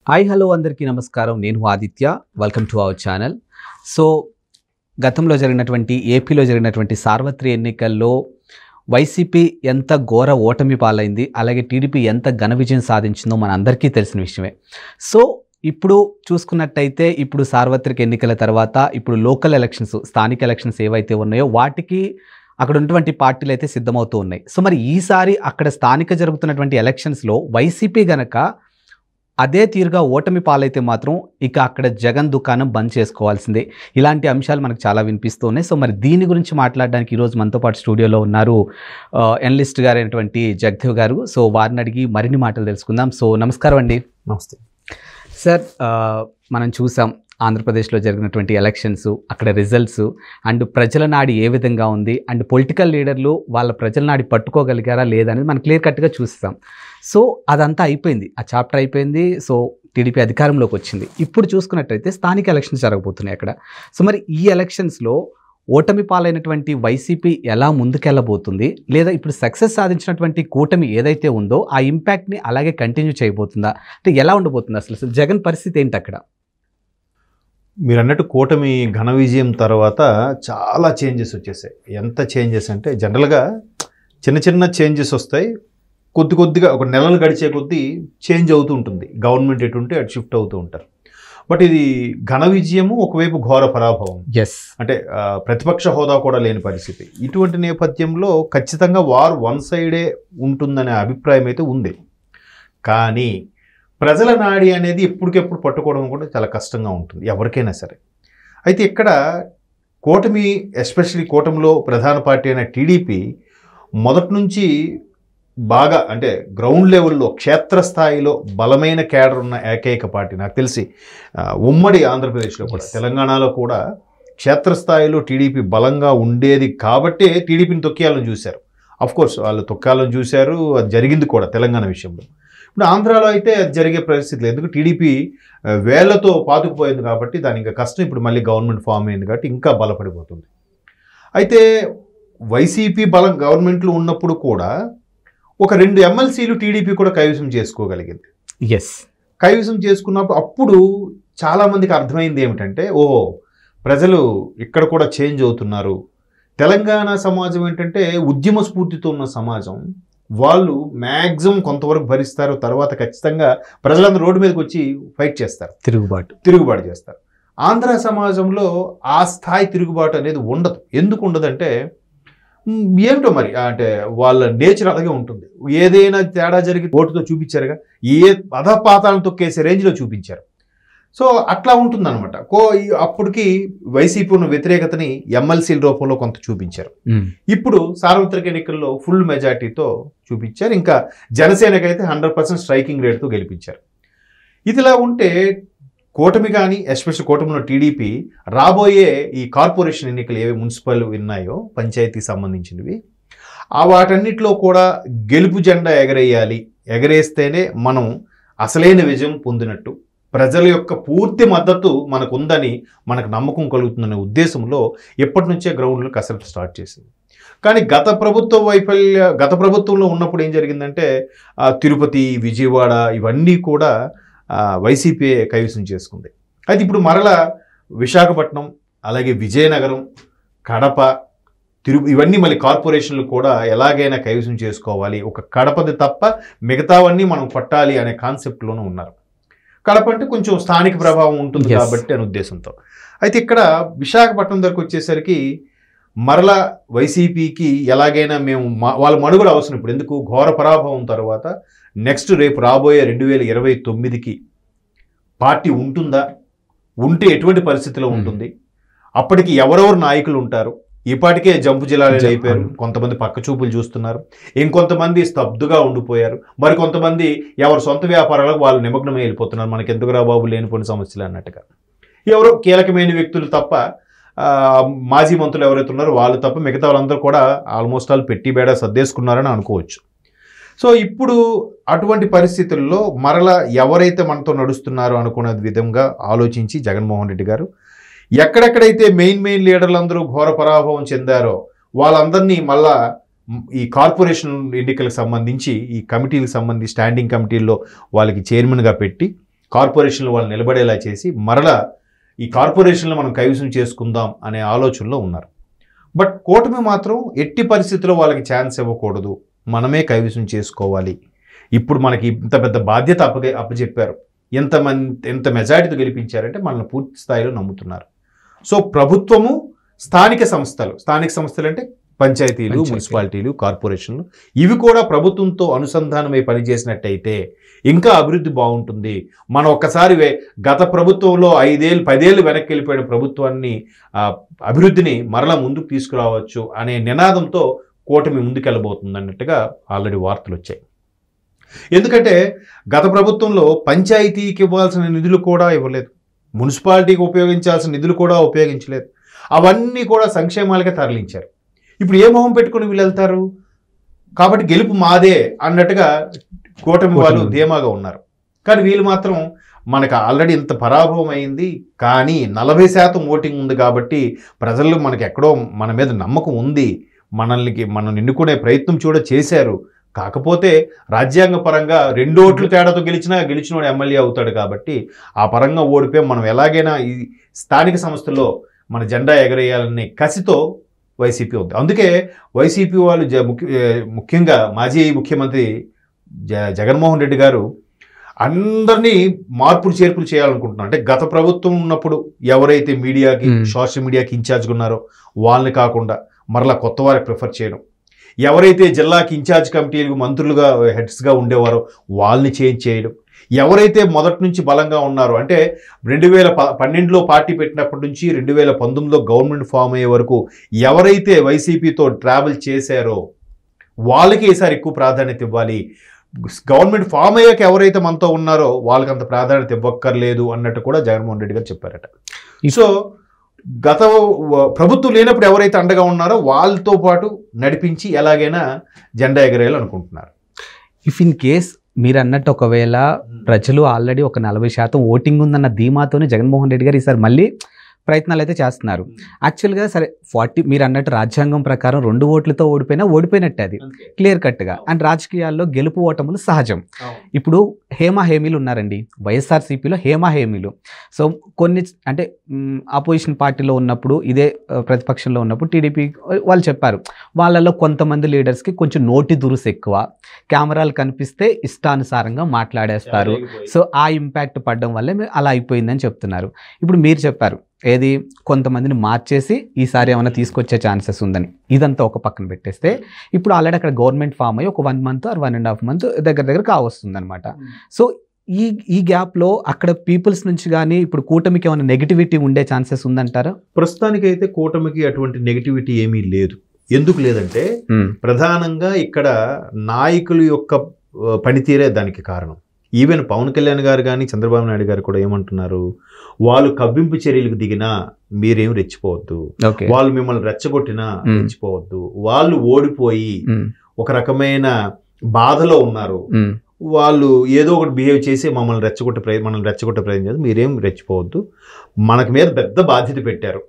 Hi hello అందరికీ నమస్కారం. నేను Aditya. Welcome to our channel. So గతంలో జరిగినటువంటి ఏపీలో జరిగినటువంటి సార్వత్రిక ఎన్నికల్లో వైసీపీ ఎంత ఘోర ఓటమి పాలైంది, అలాగే టీడీపీ ఎంత ఘన విజయం సాధించిందో మన అందరికీ తెలిసిన విషయమే. సో ఇప్పుడు చూసుకున్నట్టయితే ఇప్పుడు సార్వత్రిక ఎన్నికల తర్వాత ఇప్పుడు లోకల్ ఎలక్షన్స్, స్థానిక ఎలక్షన్స్ ఏవైతే ఉన్నాయో వాటికి అక్కడ ఉన్నటువంటి పార్టీలు అయితే సిద్ధమవుతూ ఉన్నాయి. సో మరి ఈసారి అక్కడ స్థానిక జరుగుతున్నటువంటి ఎలక్షన్స్లో వైసీపీ గనక అదే తీరుగా ఓటమి పాలైతే మాత్రం ఇక అక్కడ జగన్ దుకాణం బంద్ చేసుకోవాల్సిందే. ఇలాంటి అంశాలు మనకు చాలా వినిపిస్తూ ఉన్నాయి. సో మరి దీని గురించి మాట్లాడడానికి ఈరోజు మనతో పాటు స్టూడియోలో ఉన్నారు ఎనలిస్ట్ గారైనటువంటి జగదేవ్ గారు. సో వారిని అడిగి మరిన్ని మాటలు తెలుసుకుందాం. సో నమస్కారం అండి. నమస్తే సార్. మనం చూసాం ఆంధ్రప్రదేశ్లో జరిగినటువంటి ఎలక్షన్స్, అక్కడ రిజల్ట్స్ అండ్ ప్రజల నాడి ఏ విధంగా ఉంది అండ్ పొలిటికల్ లీడర్లు వాళ్ళ ప్రజల నాడి పట్టుకోగలిగారా లేదనేది మనం క్లియర్ కట్గా చూస్తాం. సో అదంతా అయిపోయింది, ఆ చాప్టర్ అయిపోయింది. సో టీడీపీ అధికారంలోకి వచ్చింది. ఇప్పుడు చూసుకున్నట్టయితే స్థానిక ఎలక్షన్స్ జరగబోతున్నాయి అక్కడ. సో మరి ఈ ఎలక్షన్స్లో ఓటమి పాలైనటువంటి వైసీపీ ఎలా ముందుకెళ్ళబోతుంది, లేదా ఇప్పుడు సక్సెస్ సాధించినటువంటి కూటమి ఏదైతే ఉందో ఆ ఇంపాక్ట్ని అలాగే కంటిన్యూ చేయబోతుందా, అంటే ఎలా ఉండబోతుంది అసలు జగన్ పరిస్థితి ఏంటి అక్కడ? మీరు అన్నట్టు కూటమి ఘన విజయం తర్వాత చాలా చేంజెస్ వచ్చేసాయి. ఎంత చేంజెస్ అంటే జనరల్గా చిన్న చిన్న చేంజెస్ వస్తాయి, కొద్ది కొద్దిగా ఒక నెలలు గడిచే కొద్దీ చేంజ్ అవుతూ ఉంటుంది. గవర్నమెంట్ ఎటు ఉంటే అటు షిఫ్ట్ అవుతూ ఉంటారు. బట్ ఇది ఘన విజయము, ఒకవైపు ఘోర పరాభవం. అంటే ప్రతిపక్ష హోదా కూడా లేని పరిస్థితి. ఇటువంటి నేపథ్యంలో ఖచ్చితంగా వార్ వన్ సైడే ఉంటుందనే అభిప్రాయం అయితే ఉంది. కానీ ప్రజల నాడి అనేది ఎప్పటికెప్పుడు పట్టుకోవడం కూడా చాలా కష్టంగా ఉంటుంది ఎవరికైనా సరే. అయితే ఇక్కడ కూటమి, ఎస్పెషల్లీ కూటమిలో ప్రధాన పార్టీ అయిన టీడీపీ మొదటి నుంచి బాగా అంటే గ్రౌండ్ లెవెల్లో క్షేత్రస్థాయిలో బలమైన కేడర్ ఉన్న ఏకైక పార్టీ నాకు తెలిసి ఉమ్మడి ఆంధ్రప్రదేశ్లో కూడా, తెలంగాణలో కూడా క్షేత్రస్థాయిలో టీడీపీ బలంగా ఉండేది కాబట్టే టీడీపీని తొక్కేయాలని చూశారు. అఫ్కోర్స్ వాళ్ళు తొక్కాలని చూశారు, అది జరిగింది కూడా తెలంగాణ విషయంలో. ఇప్పుడు ఆంధ్రాలో అయితే అది జరిగే పరిస్థితి లేదు. ఎందుకు టీడీపీ వేళ్లతో పాతుకుపోయింది కాబట్టి దాని ఇంకా కష్టం. ఇప్పుడు మళ్ళీ గవర్నమెంట్ ఫామ్ అయింది కాబట్టి ఇంకా బలపడిపోతుంది. అయితే వైసీపీ బలం గవర్నమెంట్లో ఉన్నప్పుడు కూడా ఒక 2 ఎమ్మెల్సీలు టీడీపీ కూడా కైవసం చేసుకోగలిగింది. కైవసం చేసుకున్నప్పుడు అప్పుడు చాలామందికి అర్థమైంది ఏమిటంటే, ఓహో ప్రజలు ఇక్కడ కూడా చేంజ్ అవుతున్నారు. తెలంగాణ సమాజం ఏంటంటే ఉద్యమ స్ఫూర్తితో ఉన్న సమాజం. వాళ్ళు మ్యాక్సిమం కొంతవరకు భరిస్తారు, తర్వాత ఖచ్చితంగా ప్రజలందరూ రోడ్డు మీదకి వచ్చి ఫైట్ చేస్తారు, తిరుగుబాటు చేస్తారు. ఆంధ్ర సమాజంలో ఆ స్థాయి తిరుగుబాటు అనేది ఉండదు. ఎందుకు ఉండదంటే ఏమిటో మరి, అంటే వాళ్ళ నేచర్ అలాగే ఉంటుంది. ఏదైనా తేడా జరిగి ఓటుతో చూపించారుగా, ఏ అధపాతాలను తొక్కేసే రేంజ్లో చూపించారు. సో అట్లా ఉంటుందన్నమాట. అప్పటికి వైసీపీ ఉన్న వ్యతిరేకతని ఎమ్మెల్సీల రూపంలో కొంత చూపించారు. ఇప్పుడు సార్వత్రిక ఎన్నికల్లో ఫుల్ మెజార్టీతో చూపించారు. ఇంకా జనసేనకైతే 100% స్ట్రైకింగ్ రేట్తో గెలిపించారు. ఇదిలా ఉంటే కూటమి కానీ, ఎస్పెషల్ కూటమిలో టీడీపీ రాబోయే ఈ కార్పొరేషన్ ఎన్నికలు ఏవి మున్సిపల్ ఉన్నాయో పంచాయతీకి సంబంధించినవి, వాటన్నిటిలో కూడా గెలుపు జెండా ఎగరేయాలి. ఎగరేస్తేనే మనం అసలైన విజయం పొందినట్టు, ప్రజల యొక్క పూర్తి మద్దతు మనకు ఉందని మనకు నమ్మకం కలుగుతుందనే ఉద్దేశంలో ఎప్పటి నుంచే గ్రౌండ్లో కసరత్తు స్టార్ట్ చేసింది. కానీ గత ప్రభుత్వంలో ఉన్నప్పుడు ఏం జరిగిందంటే తిరుపతి, విజయవాడ ఇవన్నీ కూడా వైసీపీ కైవసం చేసుకుంది. అయితే ఇప్పుడు మరలా విశాఖపట్నం, అలాగే విజయనగరం, కడప, ఇవన్నీ మళ్ళీ కార్పొరేషన్లు కూడా ఎలాగైనా కైవసం చేసుకోవాలి. ఒక కడపది తప్ప మిగతావన్నీ మనం పట్టాలి అనే కాన్సెప్ట్లోనూ ఉన్నారు. కడప అంటే కొంచెం స్థానిక ప్రభావం ఉంటుంది కాబట్టి అనే ఉద్దేశంతో. అయితే ఇక్కడ విశాఖపట్నం దగ్గరకు వచ్చేసరికి మరలా వైసీపీకి ఎలాగైనా వాళ్ళ మనుగడ అవసరం. ఇప్పుడు ఎందుకు, ఘోర పరాభవం తర్వాత నెక్స్ట్ రేపు రాబోయే 2029కి పార్టీ ఉంటుందా, ఉంటే ఎటువంటి పరిస్థితిలో ఉంటుంది, అప్పటికి ఎవరెవరు నాయకులు ఉంటారు. ఈపాటికే జంపు జిల్లాలో అయిపోయారు, కొంతమంది పక్క చూపులు చూస్తున్నారు, ఇంకొంతమంది స్తబ్దుగా ఉండిపోయారు, మరి కొంతమంది ఎవరు సొంత వ్యాపారాలకు వాళ్ళు నిమగ్నమై వెళ్ళిపోతున్నారు. మనకి ఎందుకు రాబాబు లేనిపోయిన సమస్యలు అన్నట్టుగా. ఎవరో కీలకమైన వ్యక్తులు తప్ప, మాజీ మంత్రులు ఎవరైతే ఉన్నారో వాళ్ళు తప్ప మిగతా వాళ్ళందరూ కూడా ఆల్మోస్ట్ ఆల్ పెట్టి బేడా సర్దేసుకున్నారని అనుకోవచ్చు. సో ఇప్పుడు అటువంటి పరిస్థితుల్లో మరలా ఎవరైతే మనతో నడుస్తున్నారో అనుకునే విధంగా ఆలోచించి జగన్మోహన్ రెడ్డి గారు ఎక్కడెక్కడైతే మెయిన్ లీడర్లందరూ ఘోర పరాభవం చెందారో వాళ్ళందరినీ మళ్ళా ఈ కార్పొరేషన్ ఎన్నికలకు సంబంధించి ఈ కమిటీలకు సంబంధించి స్టాండింగ్ కమిటీల్లో వాళ్ళకి చైర్మన్గా పెట్టి కార్పొరేషన్లు వాళ్ళు నిలబడేలా చేసి మరలా ఈ కార్పొరేషన్లు మనం కైవసం చేసుకుందాం అనే ఆలోచనలో ఉన్నారు. బట్ కూటమి మాత్రం ఎట్టి పరిస్థితుల్లో వాళ్ళకి ఛాన్స్ ఇవ్వకూడదు, మనమే కైవసం చేసుకోవాలి. ఇప్పుడు మనకి ఇంత పెద్ద బాధ్యత అప్పచెప్పారు, ఎంత మెజారిటీతో గెలిపించారంటే మనల్ని పూర్తి స్థాయిలో నమ్ముతున్నారు. సో ప్రభుత్వము స్థానిక సంస్థలు అంటే పంచాయతీలు, మున్సిపాలిటీలు, కార్పొరేషన్లు ఇవి కూడా ప్రభుత్వంతో అనుసంధానమై పనిచేసినట్టయితే ఇంకా అభివృద్ధి బాగుంటుంది. మనం ఒక్కసారి గత ప్రభుత్వంలో 5-10 వెనక్కి వెళ్ళిపోయిన ప్రభుత్వాన్ని అభివృద్ధిని మరలా ముందుకు తీసుకురావచ్చు అనే నినాదంతో కూటమి ముందుకెళ్ళబోతుంది అన్నట్టుగా ఆల్రెడీ వార్తలు వచ్చాయి. ఎందుకంటే గత ప్రభుత్వంలో పంచాయతీకి ఇవ్వాల్సిన నిధులు కూడా ఇవ్వలేదు, మున్సిపాలిటీకి ఉపయోగించాల్సిన నిధులు కూడా ఉపయోగించలేదు, అవన్నీ కూడా సంక్షేమాలకే తరలించారు. ఇప్పుడు ఏ మొహం పెట్టుకుని వీళ్ళు వెళ్తారు? కాబట్టి గెలుపు మాదే అన్నట్టుగా కూటమి వాళ్ళు ధీమాగా ఉన్నారు. కానీ వీళ్ళు మాత్రం మనకు ఆల్రెడీ ఇంత పరాభవం అయింది, కానీ 40% ఓటింగ్ ఉంది కాబట్టి ప్రజలు మనకి ఎక్కడో మన మీద నమ్మకం ఉంది, మనం ఎన్నుకునే ప్రయత్నం చేశారు. కాకపోతే రాజ్యాంగ పరంగా 2 ఓట్లు తేడాతో గెలిచినోడు ఎమ్మెల్యే అవుతాడు కాబట్టి ఆ పరంగా ఓడిపోయి మనం ఎలాగైనా ఈ స్థానిక సంస్థల్లో మన జెండా ఎగరేయాలనే కసితో వైసీపీ ఉంది. అందుకే వైసీపీ వాళ్ళు ముఖ్యంగా మాజీ ముఖ్యమంత్రి జగన్మోహన్ రెడ్డి గారు అందరినీ చేర్పులు చేయాలనుకుంటున్నారు. అంటే గత ప్రభుత్వం ఉన్నప్పుడు ఎవరైతే మీడియాకి, సోషల్ మీడియాకి ఇన్ఛార్జ్గా ఉన్నారో వాళ్ళని కాకుండా మరలా కొత్త వారికి ప్రిఫర్ చేయడం, ఎవరైతే జిల్లాకి ఇన్ఛార్జ్ కమిటీలకు మంత్రులుగా హెడ్స్గా ఉండేవారో వాళ్ళని చేంజ్ చేయడం, ఎవరైతే మొదటి నుంచి బలంగా ఉన్నారో అంటే 2012లో పార్టీ పెట్టినప్పటి నుంచి 2019లో గవర్నమెంట్ ఫామ్ అయ్యే వరకు ఎవరైతే వైసీపీతో ట్రావెల్ చేశారో వాళ్ళకి ఈసారి ఎక్కువ ప్రాధాన్యత ఇవ్వాలి. గవర్నమెంట్ ఫామ్ అయ్యాక ఎవరైతే మనతో ఉన్నారో వాళ్ళకి అంత ప్రాధాన్యత ఇవ్వక్కర్లేదు అన్నట్టు కూడా జగన్మోహన్ రెడ్డి గారు చెప్పారట. సో గత ప్రభుత్వం లేనప్పుడు ఎవరైతే అండగా ఉన్నారో వాళ్ళతో పాటు నడిపించి ఎలాగైనా జెండా ఎగరేయాలనుకుంటున్నారు. ఇఫ్ ఇన్ కేస్ మీరు అన్నట్టు ఒకవేళ ప్రజలు ఆల్రెడీ ఒక 40% ఓటింగ్ ఉందన్న ధీమాతోనే జగన్మోహన్ రెడ్డి గారు ఈసారి మళ్ళీ ప్రయత్నాలు అయితే చేస్తున్నారు. యాక్చువల్గా సరే 40 మీరు అన్నట్టు రాజ్యాంగం ప్రకారం 2 ఓట్లతో ఓడిపోయినట్టే, అది క్లియర్ కట్గా. అండ్ రాజకీయాల్లో గెలుపు ఓటములు సహజం. ఇప్పుడు హేమీలు ఉన్నారండి వైఎస్ఆర్సీపీలో, హేమీలు. సో కొన్ని అంటే ఆపోజిషన్ పార్టీలో ఉన్నప్పుడు, ఇదే ప్రతిపక్షంలో ఉన్నప్పుడు టీడీపీ వాళ్ళు చెప్పారు వాళ్ళలో కొంతమంది లీడర్స్కి కొంచెం నోటి దురుసు ఎక్కువ, కెమెరాలు కనిపిస్తే ఇష్టానుసారంగా మాట్లాడేస్తారు. సో ఆ ఇంపాక్ట్ పడడం వల్లే అలా అయిపోయిందని చెప్తున్నారు. ఇప్పుడు మీరు చెప్పారు ఏది కొంతమందిని మార్చేసి ఈసారి ఏమైనా తీసుకొచ్చే ఛాన్సెస్ ఉందని. ఇదంతా ఒక పక్కన పెట్టేస్తే ఇప్పుడు ఆల్రెడీ అక్కడ గవర్నమెంట్ ఫామ్ అయ్యి ఒక 1 month or 1.5 months దగ్గర కావస్తుంది అనమాట. సో ఈ గ్యాప్లో అక్కడ పీపుల్స్ నుంచి కానీ ఇప్పుడు కూటమికి ఏమైనా నెగిటివిటీ ఉండే ఛాన్సెస్ ఉందంటారా? ప్రస్తుతానికైతే కూటమికి అటువంటి నెగిటివిటీ ఏమీ లేదు. ఎందుకు లేదంటే ప్రధానంగా ఇక్కడ నాయకుల యొక్క పనితీరే దానికి కారణం. ఈవెన్ పవన్ కళ్యాణ్ గారు కానీ చంద్రబాబు నాయుడు గారు కూడా ఏమంటున్నారు, వాళ్ళు కవ్వింపు చర్యలకు దిగినా మీరేం రెచ్చిపోవద్దు, వాళ్ళు మిమ్మల్ని రెచ్చగొట్టినా రెచ్చిపోవద్దు, వాళ్ళు ఓడిపోయి ఒక రకమైన బాధలో ఉన్నారు, వాళ్ళు ఏదో ఒకటి బిహేవ్ చేసి మనల్ని రెచ్చగొట్టే ప్రయత్నం చేసి మీరేం రెచ్చిపోవద్దు, మనకి మీద పెద్ద బాధ్యత పెట్టారు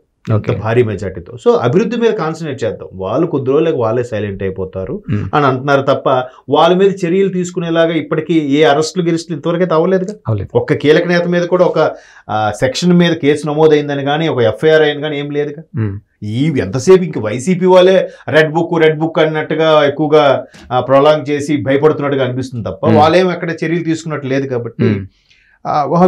భారీ మెజార్టీతో, సో అభివృద్ధి మీద కాన్సన్ట్రేట్ చేద్దాం, వాళ్ళు కొద్ది రోజులకు వాళ్ళే సైలెంట్ అయిపోతారు అని అంటున్నారు తప్ప వాళ్ళ మీద చర్యలు తీసుకునేలాగా ఇప్పటికీ ఏ అరెస్టులు ఇంతవరకు అయితే అవ్వలేదుగా. ఒక్క కీలక నేత మీద కూడా ఒక సెక్షన్ మీద కేసు నమోదైందని కానీ ఒక ఎఫ్ఐఆర్ అయింది కానీ ఏం లేదుగా. ఎంతసేపు ఇంక వైసీపీ వాళ్ళే రెడ్ బుక్ అన్నట్టుగా ఎక్కువగా ప్రొలాంగ్ చేసి భయపడుతున్నట్టుగా అనిపిస్తుంది తప్ప వాళ్ళేం ఎక్కడ చర్యలు తీసుకున్నట్టు లేదు. కాబట్టి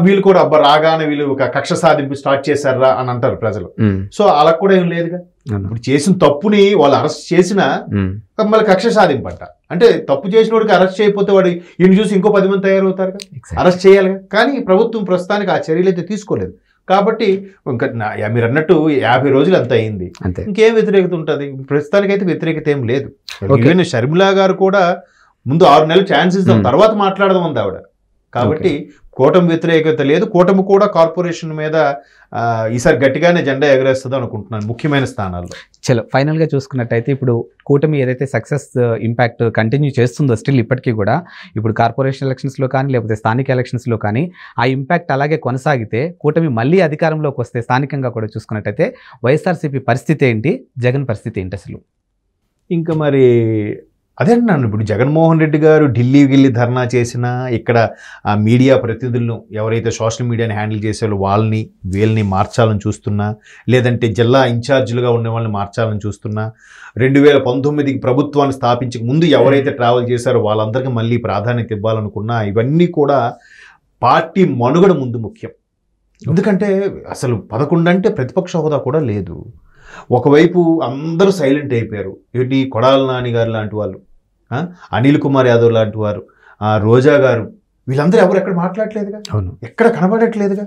వీళ్ళు కూడా రాగానే వీళ్ళు ఒక కక్ష సాధింపు స్టార్ట్ చేశారా అని అంటారు ప్రజలు. సో అలా కూడా ఏం లేదుగా. ఇప్పుడు చేసిన తప్పుని వాళ్ళు అరెస్ట్ చేసినా మళ్ళీ కక్ష సాధింపంట. అంటే తప్పు చేసిన వాడికి అరెస్ట్ చేయకపోతే వాడు ఈయన చూసి ఇంకో 10 మంది తయారవుతారు, అరెస్ట్ చేయాలిగా. కానీ ప్రభుత్వం ప్రస్తుతానికి ఆ చర్యలు అయితే తీసుకోలేదు. కాబట్టి ఇంకా మీరు అన్నట్టు 50 రోజులు అంత అయింది, ఇంకేం వ్యతిరేకత ఉంటుంది? ప్రస్తుతానికి అయితే వ్యతిరేకత ఏం లేదు. ఈవెన్ షర్మిలా గారు కూడా ముందు 6 నెలలు ఛాన్స్ ఇద్దాం తర్వాత మాట్లాడదాం ఉంది ఆవిడ. కాబట్టి కూటమి వ్యతిరేకత లేదు. కూటమి కూడా కార్పొరేషన్ మీద ఈసారి గట్టిగానే జెండా ఎగరేస్తుంది అనుకుంటున్నాను ముఖ్యమైన స్థానాల్లో. చలో ఫైనల్గా చూసుకున్నట్టయితే ఇప్పుడు కూటమి ఏదైతే సక్సెస్ ఇంపాక్ట్ కంటిన్యూ చేస్తుందో స్టిల్ ఇప్పటికీ కూడా ఇప్పుడు కార్పొరేషన్ ఎలక్షన్స్లో కానీ లేకపోతే స్థానిక ఎలక్షన్స్లో కానీ ఆ ఇంపాక్ట్ అలాగే కొనసాగితే కూటమి మళ్ళీ అధికారంలోకి వస్తే స్థానికంగా కూడా చూసుకున్నట్టయితే వైఎస్ఆర్సీపీ పరిస్థితి ఏంటి, జగన్ పరిస్థితి ఏంటి అసలు? ఇంకా మరి అదే అంటున్నాను. ఇప్పుడు జగన్మోహన్ రెడ్డి గారు ఢిల్లీకి వెళ్ళి ధర్నా చేసినా, ఇక్కడ ఆ మీడియా ప్రతినిధులను ఎవరైతే సోషల్ మీడియాని హ్యాండిల్ చేసేవాళ్ళు వాళ్ళని వీళ్ళని మార్చాలని చూస్తున్నా, లేదంటే జిల్లా ఇన్ఛార్జీలుగా ఉండే వాళ్ళని మార్చాలని చూస్తున్నా, 2019కి ప్రభుత్వాన్ని స్థాపించక ముందు ఎవరైతే ట్రావెల్ చేశారో వాళ్ళందరికీ మళ్ళీ ప్రాధాన్యత ఇవ్వాలనుకున్నా, ఇవన్నీ కూడా పార్టీ మనుగడ ముందు ముఖ్యం. ఎందుకంటే అసలు 11 అంటే ప్రతిపక్ష హోదా కూడా లేదు. ఒకవైపు అందరూ సైలెంట్ అయిపోయారు. ఏంటి కొడాల నాని గారు లాంటి వాళ్ళు, అనిల్ కుమార్ యాదవ్ లాంటి వారు, రోజా గారు, వీళ్ళందరూ ఎవరు ఎక్కడ మాట్లాడలేదుగా, అవును, ఎక్కడ కనబడట్లేదుగా.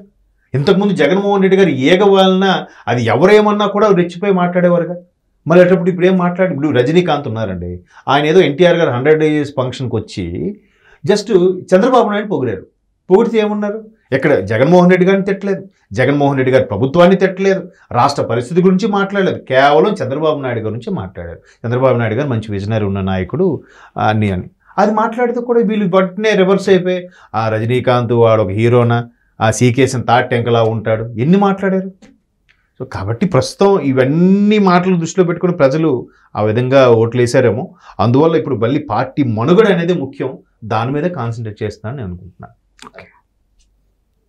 ఇంతకుముందు జగన్మోహన్ రెడ్డి గారు ఏగ వాళ్ళన అది ఎవరేమన్నా కూడా రెచ్చిపోయి మాట్లాడేవారుగా. మళ్ళీ అటప్పుడు ఇప్పుడు ఏం మాట్లాడి, ఇప్పుడు రజనీకాంత్ ఉన్నారండి, ఆయన ఏదో ఎన్టీఆర్ గారు 100 days ఫంక్షన్కి వచ్చి జస్ట్ చంద్రబాబు నాయుడు పొగిడారు. పొగిడితే ఏమన్నారు, ఎక్కడ జగన్మోహన్ రెడ్డి గారిని తిట్టలేదు, జగన్మోహన్ రెడ్డి గారి ప్రభుత్వాన్ని తిట్టలేదు, రాష్ట్ర పరిస్థితి గురించి మాట్లాడలేదు, కేవలం చంద్రబాబు నాయుడు గారి నుంచి మాట్లాడారు. చంద్రబాబు నాయుడు గారు మంచి విజనరీ ఉన్న నాయకుడు అని అది మాట్లాడితే కూడా వీళ్ళు బట్నే రివర్స్ అయిపోయి, ఆ రజనీకాంత్ వాడు ఒక హీరోనా, ఆ సీకేసిన తాటి టెంకలా ఉంటాడు, ఎన్ని మాట్లాడారు. సో కాబట్టి ప్రస్తుతం ఇవన్నీ మాటలు దృష్టిలో పెట్టుకుని ప్రజలు ఆ విధంగా ఓట్లు వేసారేమో. అందువల్ల ఇప్పుడు మళ్ళీ పార్టీ మనుగడ అనేది ముఖ్యం, దాని మీదే కాన్సన్ట్రేట్ చేస్తున్నానని నేను అనుకుంటున్నాను.